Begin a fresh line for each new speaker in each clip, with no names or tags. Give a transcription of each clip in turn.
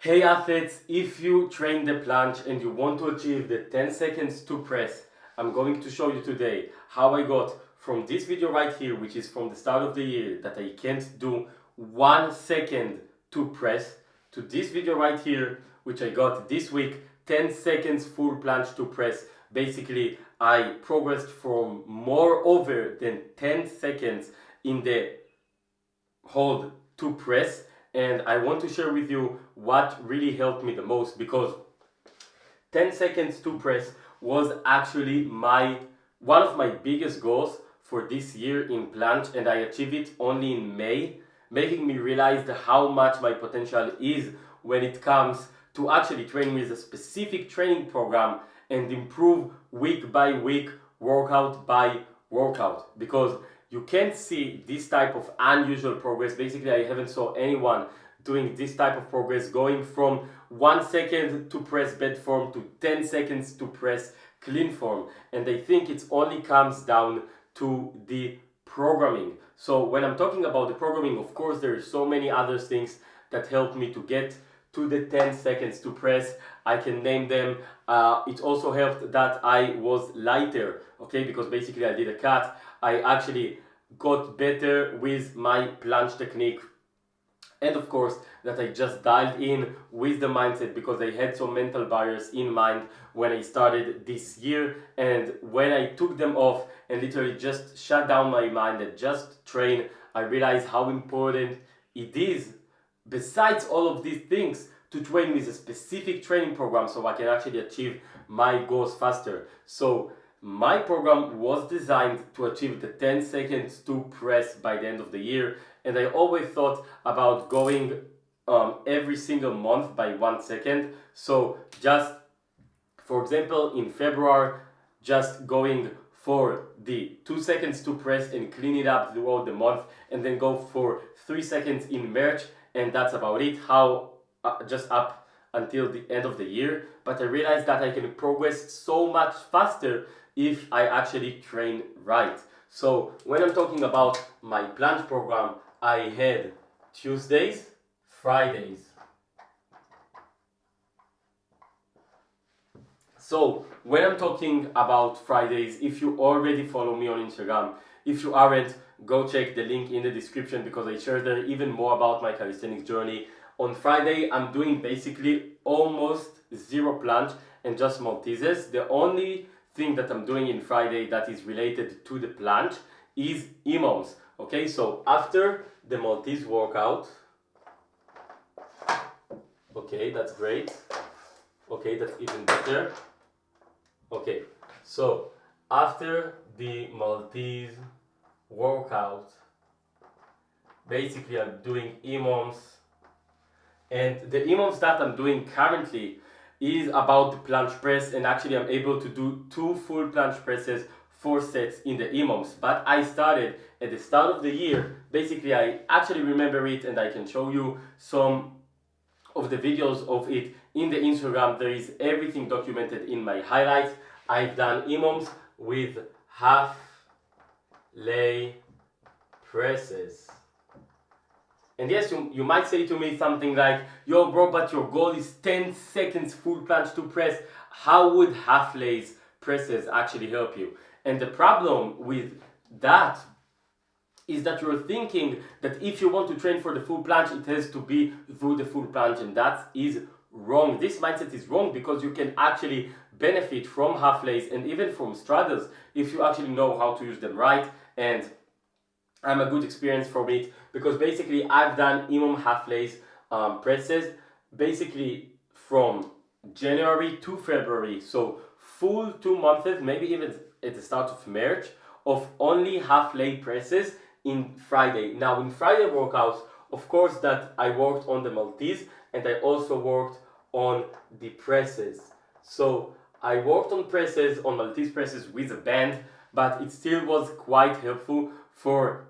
Hey athletes, if you train the planche and you want to achieve the 10 seconds to press, I'm going to show you today how I got from this video right here, which is from the start of the year, that I can't do 1 second to press, to this video right here, which I got this week, 10 seconds full planche to press. Basically, I progressed from more over than 10 seconds in the hold to press, and I want to share with you what really helped me the most, because 10 seconds to press was actually one of my biggest goals for this year in planche, and I achieved it only in May, making me realize how much my potential is when it comes to actually training with a specific training program and improve week by week, workout by workout, because you can't see this type of unusual progress. Basically, I haven't saw anyone doing this type of progress, going from 1 second to press bad form to 10 seconds to press clean form. And I think it only comes down to the programming. So when I'm talking about the programming, of course, there are so many other things that helped me to get to the 10 seconds to press. I can name them. It also helped that I was lighter, okay, because basically I did a cut. I actually got better with my planche technique, and of course that I just dialed in with the mindset, because I had some mental barriers in mind when I started this year, and when I took them off and literally just shut down my mind and just train, I realized how important it is, besides all of these things, to train with a specific training program so I can actually achieve my goals faster. So my program was designed to achieve the 10 seconds to press by the end of the year, and I always thought about going every single month by 1 second. So just, for example, in February, just going for the 2 seconds to press and clean it up throughout the month, and then go for 3 seconds in March, and that's about it, just up until the end of the year. But I realized that I can progress so much faster if I actually train right. So when I'm talking about my planche program, I had Tuesdays, Fridays. So when I'm talking about Fridays, if you already follow me on Instagram, if you aren't, go check the link in the description, because I share there even more about my calisthenics journey. On Friday, I'm doing basically almost zero planche and just Malteses. The only thing that I'm doing in Friday that is related to the planche is imoms. Okay, so after the Maltese workout, okay, that's great. Okay, that's even better. Okay, so after the Maltese workout, basically I'm doing imoms, and the imoms that I'm doing currently is about the planche press, and actually I'm able to do 2 full planche presses, 4 sets in the imoms. But I started at the start of the year. Basically, I actually remember it, and I can show you some of the videos of it in the Instagram. There is everything documented in my highlights. I've done imoms with half lay presses. And yes, you might say to me something like, yo bro, but your goal is 10 seconds full planche to press. How would half lays presses actually help you? And the problem with that is that you're thinking that if you want to train for the full planche, it has to be through the full planche, and that is wrong. This mindset is wrong, because you can actually benefit from half lays and even from straddles if you actually know how to use them right. And I'm a good experience from it, because basically I've done imom half lays presses basically from January to February, so full 2 months, maybe even at the start of March, of only half lay presses in Friday. Now in Friday workouts, of course, that I worked on the Maltese, and I also worked on the presses. So I worked on presses, on Maltese presses with a band, but it still was quite helpful for,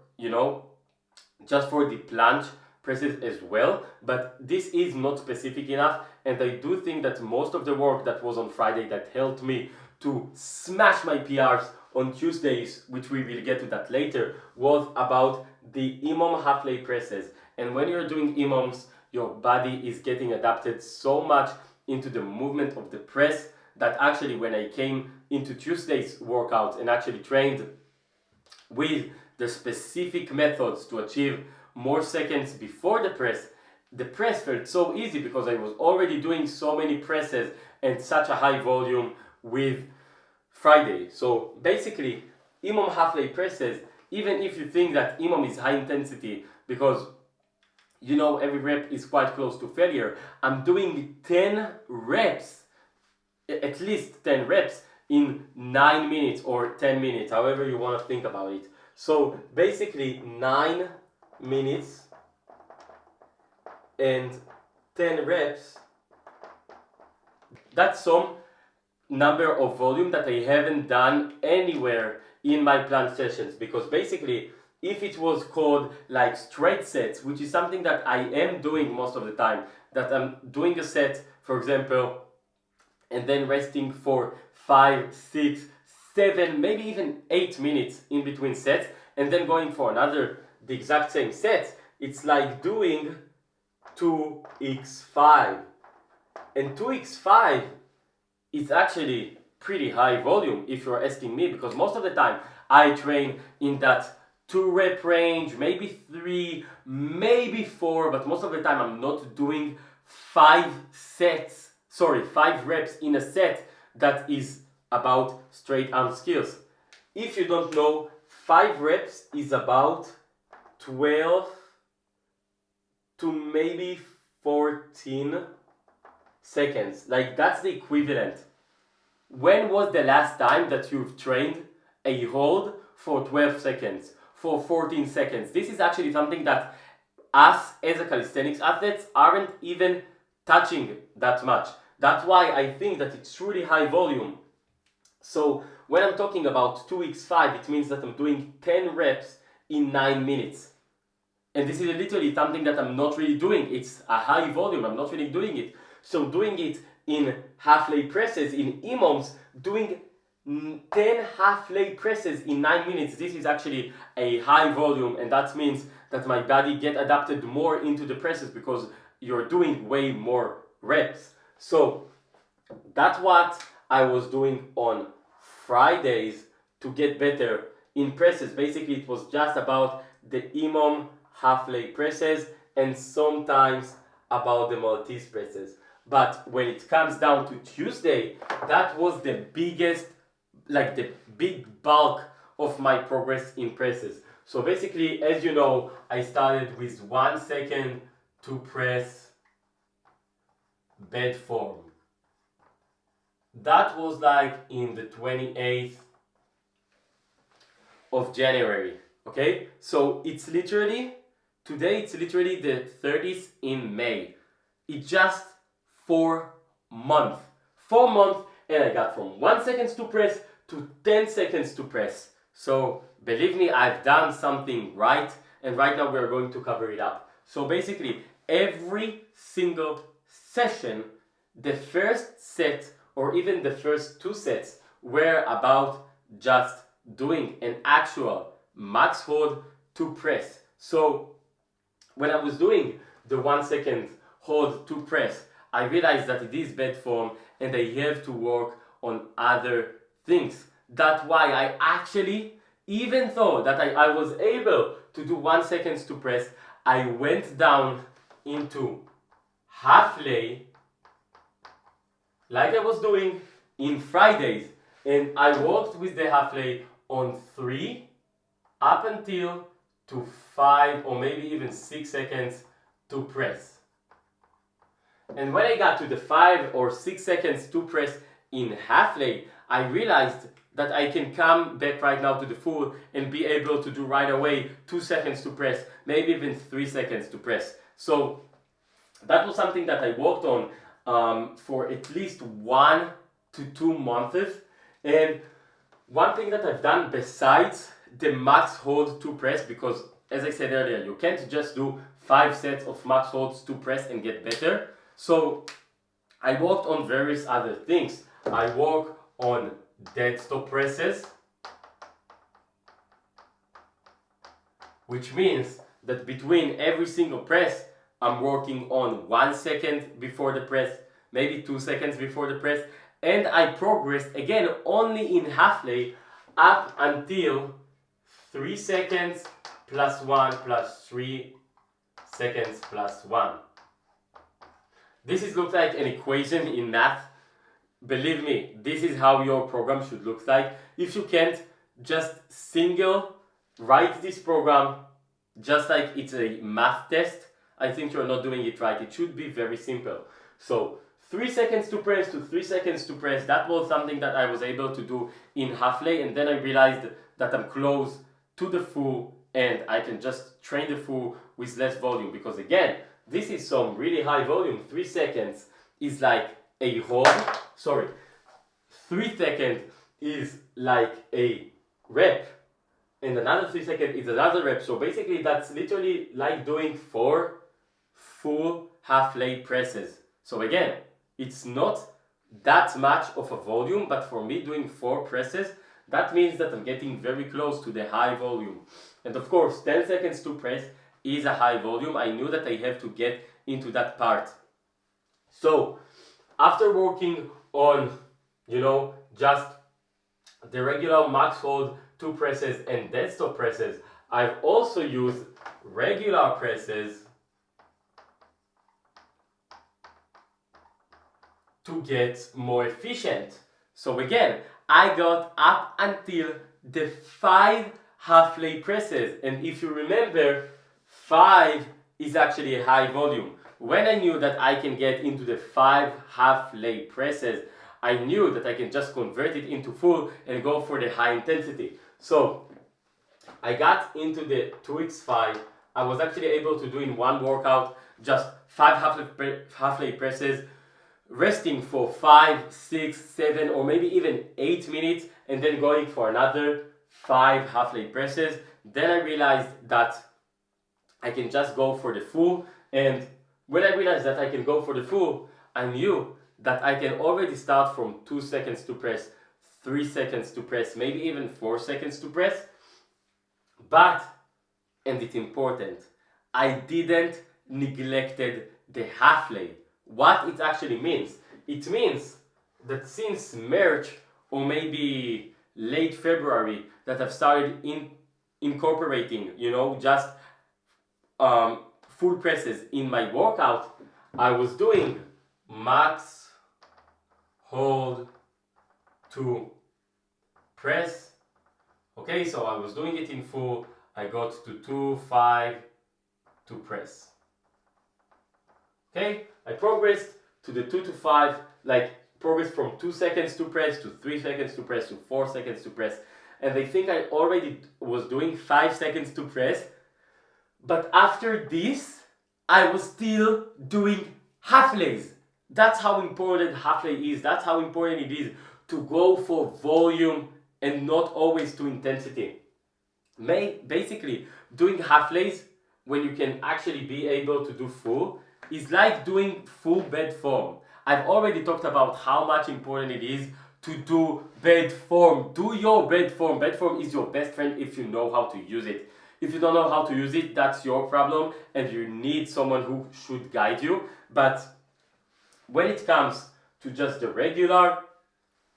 just for the planche presses as well. But this is not specific enough, and I do think that most of the work that was on Friday that helped me to smash my PRs on Tuesdays, which we will get to that later, was about the imom half lay presses. And when you're doing imoms, your body is getting adapted so much into the movement of the press that actually when I came into Tuesday's workout and actually trained with the specific methods to achieve more seconds before the press felt so easy because I was already doing so many presses and such a high volume with Friday. So basically, imom half leg presses, even if you think that imom is high intensity because you know every rep is quite close to failure, I'm doing 10 reps, at least 10 reps in 9 minutes or 10 minutes, however you want to think about it. So basically 9 minutes and 10 reps, that's some number of volume that I haven't done anywhere in my planche sessions, because basically if it was called like straight sets, which is something that I am doing most of the time, that I'm doing a set, for example, and then resting for 5, 6, 7, maybe even 8 minutes in between sets, and then going for another, the exact same sets, it's like doing 2x5. And 2x5 is actually pretty high volume if you're asking me, because most of the time I train in that 2 rep range, maybe 3, maybe 4, but most of the time I'm not doing 5 reps in a set that is about straight arm skills. If you don't know, 5 reps is about 12 to maybe 14 seconds. Like that's the equivalent. When was the last time that you've trained a hold for 12 seconds, for 14 seconds? This is actually something that us as a calisthenics athletes aren't even touching that much. That's why I think that it's truly high volume. So when I'm talking about 2x5, it means that I'm doing 10 reps in 9 minutes. And this is literally something that I'm not really doing. It's a high volume, I'm not really doing it. So doing it in half leg presses, in imoms, doing 10 half leg presses in 9 minutes, this is actually a high volume, and that means that my body get adapted more into the presses because you're doing way more reps. So that's what I was doing on Fridays to get better in presses. Basically it was just about the imom half leg presses and sometimes about the Maltese presses. But when it comes down to Tuesday, that was the biggest, like the big bulk of my progress in presses. So basically, as you know, I started with 1 second to press bed form. That was like in the 28th of January, okay? So it's literally, today it's literally the 30th in May. It just 4 months. 4 months, and I got from 1 second to press to 10 seconds to press. So believe me, I've done something right, and right now we're going to cover it up. So basically, every single session, the first set or even the first 2 sets were about just doing an actual max hold to press. So when I was doing the 1 second hold to press, I realized that it is bad form and I have to work on other things. That's why I actually, even though that I was able to do 1 second to press, I went down into half lay like I was doing in Fridays, and I worked with the half lay on 3 up until to 5 or maybe even 6 seconds to press. And when I got to the 5 or 6 seconds to press in half lay, I realized that I can come back right now to the full and be able to do right away 2 seconds to press, maybe even 3 seconds to press. So that was something that I worked on for at least 1 to 2 months. And one thing that I've done besides the max hold to press, because as I said earlier, you can't just do 5 sets of max holds to press and get better. So I worked on various other things. I work on dead stop presses, which means that between every single press I'm working on 1 second before the press, maybe 2 seconds before the press, and I progressed again only in half lay up until 3 seconds plus 1 plus 3 seconds plus 1. This looks like an equation in math. Believe me, this is how your program should look like. If you can't, just write this program just like it's a math test. I think you're not doing it right. It should be very simple. So 3 seconds to press to 3 seconds to press, that was something that I was able to do in half lay, and then I realized that I'm close to the full and I can just train the full with less volume, because again, this is some really high volume. 3 seconds is like a hold, 3 seconds is like a rep, and another 3 seconds is another rep. So basically that's literally like doing 4 full half lay presses. So again, it's not that much of a volume, but for me doing 4 presses, that means that I'm getting very close to the high volume. And of course 10 seconds to press is a high volume. I knew that I have to get into that part. So after working on, just the regular max hold 2 presses and dead stop presses, I've also used regular presses to get more efficient. So again, I got up until the 5 half lay presses, and if you remember, 5 is actually a high volume. When I knew that I can get into the 5 half lay presses, I knew that I can just convert it into full and go for the high intensity. So I got into the 2x5. I was actually able to do in one workout just 5 half lay presses, resting for 5, 6, 7 or maybe even 8 minutes, and then going for another 5 half lay presses. Then I realized that I can just go for the full, and when I realized that I can go for the full, I knew that I can already start from 2 seconds to press, 3 seconds to press, maybe even 4 seconds to press. But, and it's important, I didn't neglected the half lay. What it actually means? It means that since March or maybe late February that I've started incorporating, just full presses in my workout, I was doing max hold to press. Okay, so I was doing it in full. I got to 2, 5 to press. Okay, I progressed to the 2 to 5, like progressed from 2 seconds to press to 3 seconds to press to 4 seconds to press, and I think I already was doing 5 seconds to press. But after this, I was still doing half lays. That's how important half lay is. That's how important it is to go for volume and not always to intensity. Basically, doing half lays when you can actually be able to do full is like doing full bed form. I've already talked about how much important it is to do bed form. Do your bed form. Bed form is your best friend if you know how to use it. If you don't know how to use it, that's your problem and you need someone who should guide you. But when it comes to just the regular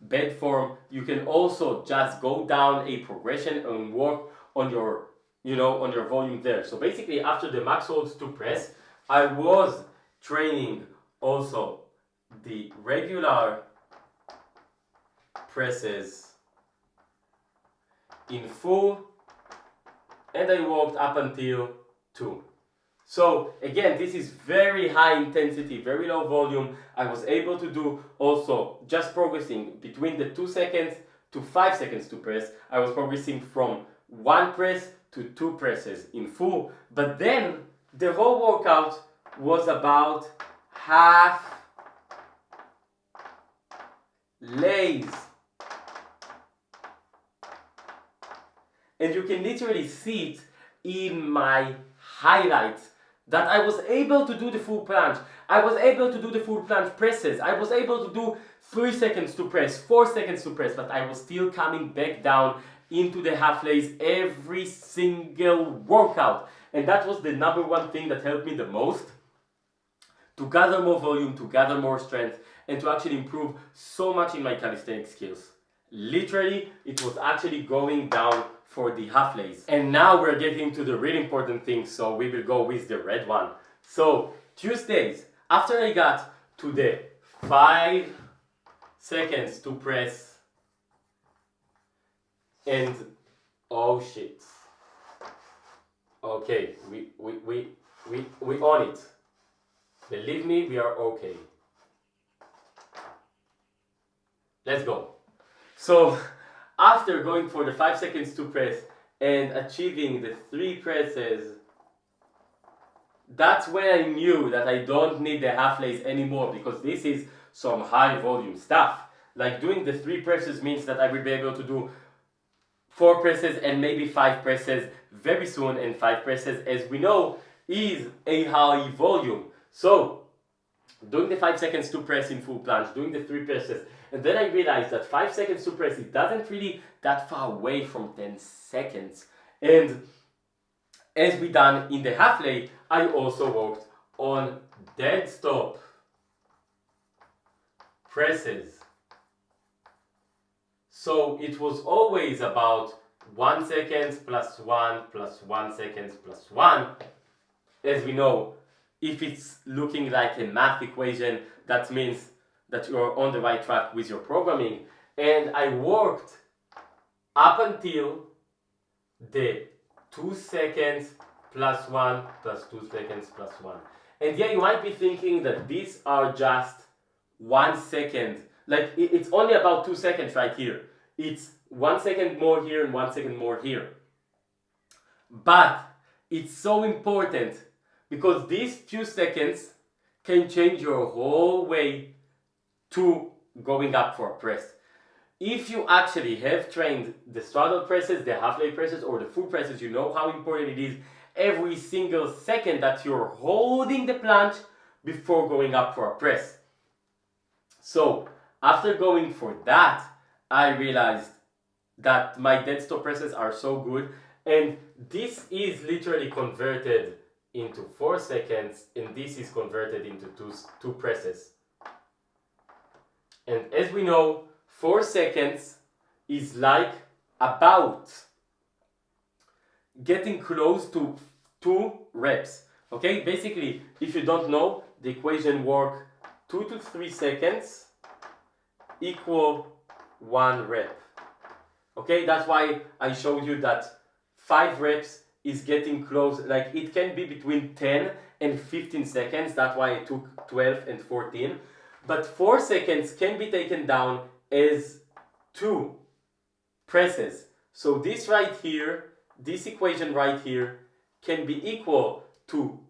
bed form, you can also just go down a progression and work on your, on your volume there. So basically, after the max holds to press, I was training also the regular presses in full, and I worked up until 2. So again, this is very high intensity, very low volume. I was able to do also just progressing between the 2 seconds to 5 seconds to press. I was progressing from 1 press to 2 presses in full. But then the whole workout was about half lays. And you can literally see it in my highlights that I was able to do the full planche. I was able to do the full planche presses. I was able to do 3 seconds to press, 4 seconds to press, but I was still coming back down into the half lays every single workout. And that was the number one thing that helped me the most. to gather more volume, to gather more strength, and to actually improve so much in my calisthenic skills. Literally, it was actually going down for the half lays. And now we're getting to the really important thing, so we will go with the red one. So, Tuesdays, after I got to the 5 seconds to press, and oh shit. Okay, we on it. Believe me, we are okay. Let's go. So, after going for the 5 seconds to press and achieving the 3 presses, that's when I knew that I don't need the half lays anymore, because this is some high volume stuff. Like doing the 3 presses means that I will be able to do 4 presses and maybe 5 presses very soon, and 5 presses, as we know, is a high volume. So, doing the 5 seconds to press in full planche, doing the 3 presses, and then I realized that 5 seconds to press, it doesn't really that far away from 10 seconds. And as we done in the half lay, I also worked on dead stop presses. So it was always about 1 second plus 1 plus 1 second plus 1. As we know, if it's looking like a math equation, that means that you're on the right track with your programming. And I worked up until the 2 seconds plus 1 plus 2 seconds plus 1. And yeah, you might be thinking that these are just 1 second. Like, it's only about 2 seconds right here. It's 1 second more here and 1 second more here. But it's so important, because these few seconds can change your whole way to going up for a press. If you actually have trained the straddle presses, the half lay presses, or the full presses, you know how important it is every single second that you're holding the planche before going up for a press. So, after going for that, I realized that my dead stop presses are so good, and this is literally converted into 4 seconds, and this is converted into two presses. And as we know, 4 seconds is like about getting close to 2 reps. Okay, basically, if you don't know, the equation works 2 to 3 seconds equal 1 rep. Okay, that's why I showed you that 5 reps is getting close, like it can be between 10 and 15 seconds, that's why I took 12 and 14. But 4 seconds can be taken down as 2 presses. So this right here, this equation right here, can be equal to,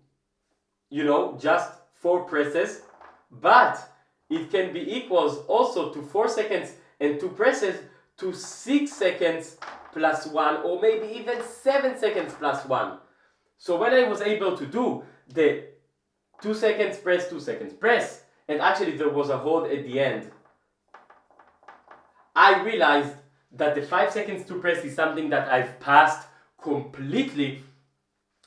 just 4 presses, but it can be equals also to 4 seconds and 2 presses to 6 seconds plus 1, or maybe even 7 seconds plus 1. So when I was able to do the 2 seconds press, 2 seconds press, and actually there was a hold at the end, I realized that the 5 seconds to press is something that I've passed completely,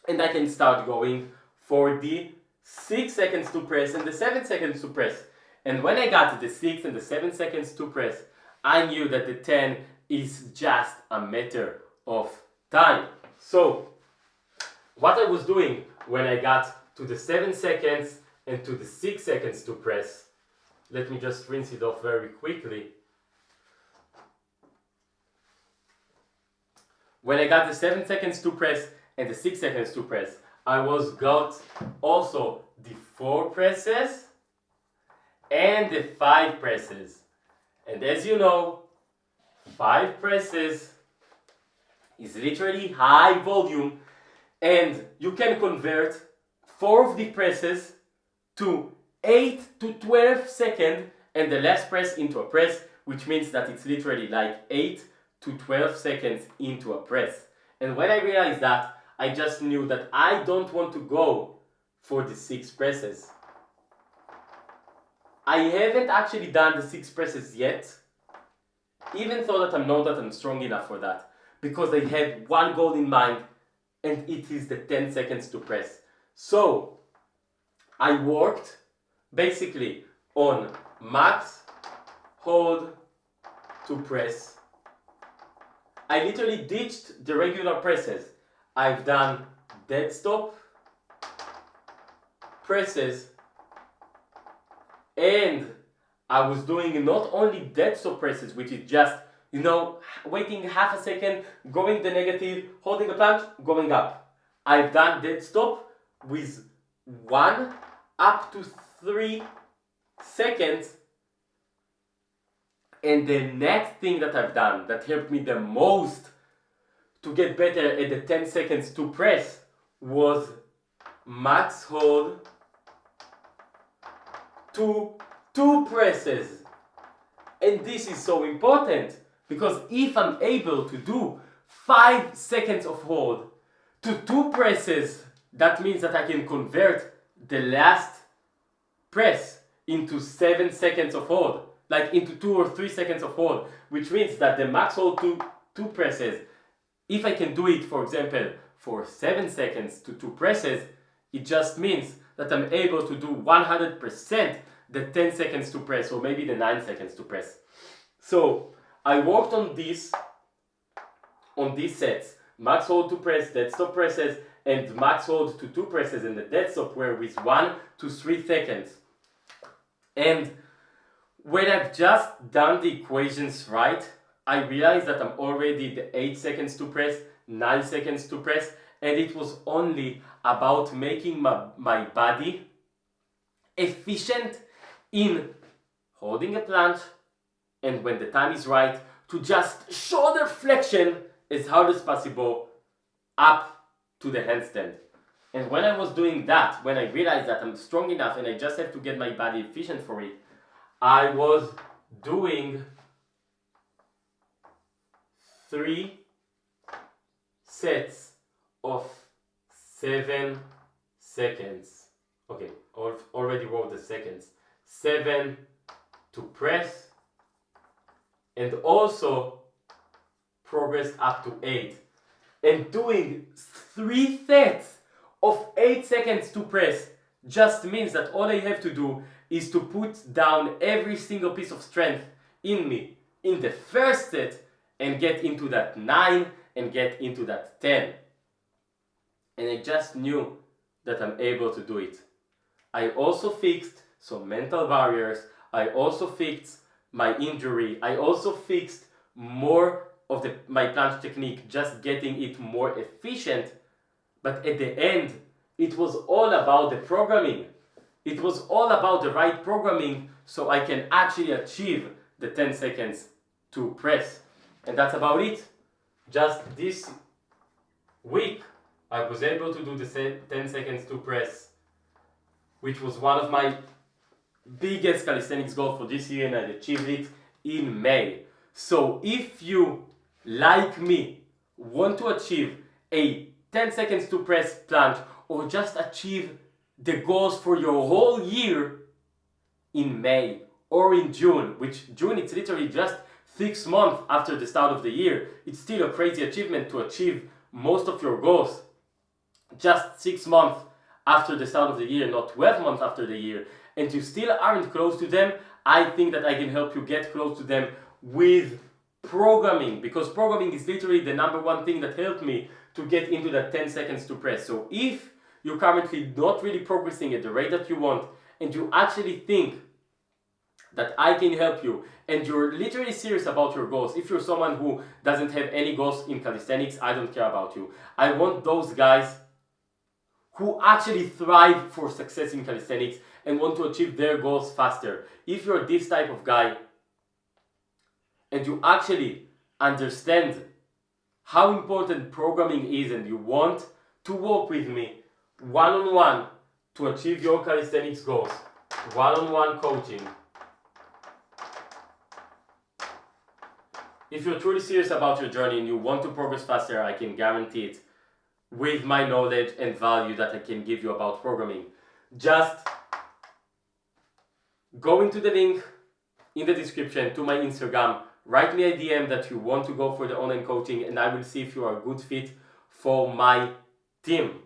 and I can start going for the 6 seconds to press and the 7 seconds to press. And when I got to the 6 and the 7 seconds to press, I knew that the 10 is just a matter of time. So, what I was doing when I got to the 7 seconds and to the 6 seconds to press, let me just rinse it off very quickly. When I got the 7 seconds to press and the 6 seconds to press, I got also the 4 presses and the 5 presses. And as you know, 5 presses is literally high volume, and you can convert 4 of the presses to 8 to 12 seconds and the last press into a press, which means that it's literally like 8 to 12 seconds into a press. And when I realized that, I just knew that I don't want to go for the 6 presses. I haven't actually done the 6 presses yet, even though that I know that I'm strong enough for that, because I had one goal in mind, and it is the 10 seconds to press. So I worked basically on max, hold to press. I literally ditched the regular presses. I've done dead stop presses, and I was doing not only dead stop presses, which is just, waiting half a second, going the negative, holding a planche, going up. I've done dead stop with 1 up to 3 seconds. And the next thing that I've done that helped me the most to get better at the 10 seconds to press was max hold to 2 presses. And this is so important, because if I'm able to do 5 seconds of hold to 2 presses, that means that I can convert the last press into 7 seconds of hold, like into 2 or 3 seconds of hold, which means that the max hold to 2 presses, if I can do it, for example, for 7 seconds to 2 presses, it just means that I'm able to do 100% the 10 seconds to press, or maybe the 9 seconds to press. So I worked on these sets, max hold to press, dead stop presses, and max hold to 2 presses, and the dead stop were with 1 to 3 seconds. And when I've just done the equations right, I realized that I'm already the 8 seconds to press, 9 seconds to press, and it was only about making my body efficient in holding a planche, and when the time is right, to just shoulder flexion as hard as possible up to the handstand. And when I was doing that, when I realized that I'm strong enough and I just have to get my body efficient for it, I was doing 3 sets of 7 seconds. Okay, already wrote the seconds. 7 to press, and also progress up to 8. And doing 3 sets of 8 seconds to press just means that all I have to do is to put down every single piece of strength in me in the first set and get into that 9 and get into that 10. And I just knew that I'm able to do it. I also fixed some mental barriers. I also fixed my injury. I also fixed more of my planche technique, just getting it more efficient. But at the end, it was all about the programming. It was all about the right programming so I can actually achieve the 10 seconds to press. And that's about it. Just this week, I was able to do the 10 seconds to press, which was one of my biggest calisthenics goals for this year, and I achieved it in May. So if you, like me, want to achieve a 10 seconds to press planche, or just achieve the goals for your whole year in May or in June, which June it's literally just 6 months after the start of the year, it's still a crazy achievement to achieve most of your goals just 6 months after the start of the year, not 12 months after the year, and you still aren't close to them. I think that I can help you get close to them with programming, because programming is literally the number one thing that helped me to get into that 10 seconds to press. So if you're currently not really progressing at the rate that you want, and you actually think that I can help you, and you're literally serious about your goals, if you're someone who doesn't have any goals in calisthenics, I don't care about you. I want those guys who actually thrive for success in calisthenics and want to achieve their goals faster. If you're this type of guy, and you actually understand how important programming is, and you want to work with me one-on-one to achieve your calisthenics goals, one-on-one coaching. If you're truly serious about your journey and you want to progress faster, I can guarantee it with my knowledge and value that I can give you about programming. Just go into the link in the description to my Instagram, write me a DM that you want to go for the online coaching, and I will see if you are a good fit for my team.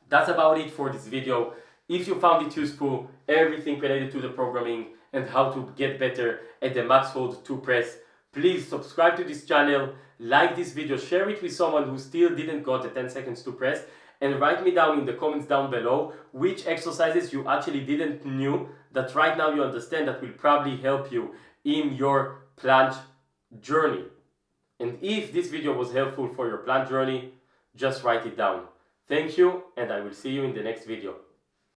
That's about it for this video. If you found it useful, everything related to the programming and how to get better at the max hold to press, please subscribe to this channel, like this video, share it with someone who still didn't got the 10 seconds to press, and write me down in the comments down below which exercises you actually didn't knew that right now you understand that will probably help you in your planche journey. And if this video was helpful for your planche journey, just write it down. Thank you, and I will see you in the next video.